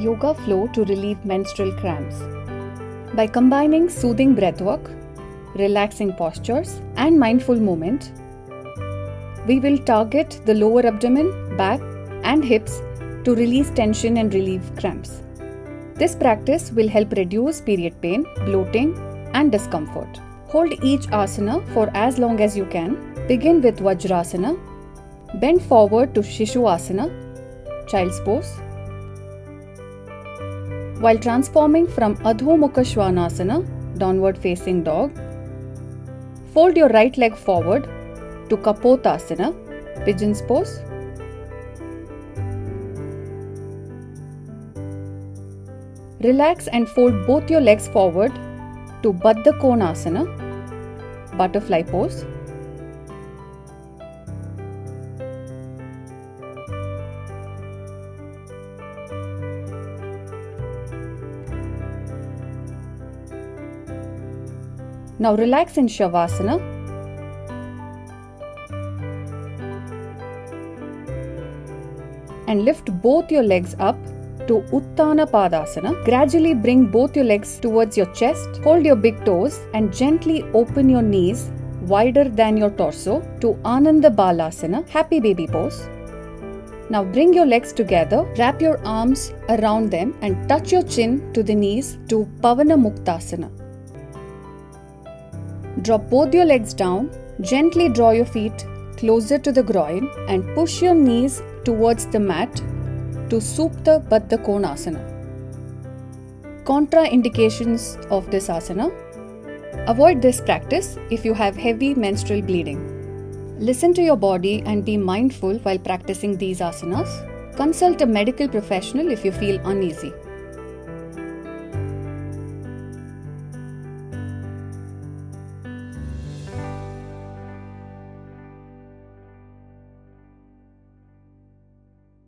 yoga flow to relieve menstrual cramps. By combining soothing breathwork, relaxing postures, and mindful movement, we will target the lower abdomen, back, and hips to release tension and relieve cramps. This practice will help reduce period pain, bloating, and discomfort. Hold each asana for as long as you can. Begin with Vajrasana. Bend forward to Shishuasana, child's pose. While transforming from Adhomukha Swanasana, downward facing dog, fold your right leg forward to Kapotasana, pigeon's pose. Relax and fold both your legs forward to Baddakonasana, butterfly pose. Now relax in Shavasana. And lift both your legs up to Uttanapadasana. Gradually bring both your legs towards your chest. Hold your big toes and gently open your knees wider than your torso to Ananda Balasana, happy baby pose. Now bring your legs together, wrap your arms around them and touch your chin to the knees to Pawanamuktasana. Drop both your legs down, gently draw your feet closer to the groin and push your knees towards the mat to Supta Baddakonasana. Contraindications of this asana. Avoid this practice if you have heavy menstrual bleeding. Listen to your body and be mindful while practicing these asanas. Consult a medical professional if you feel uneasy.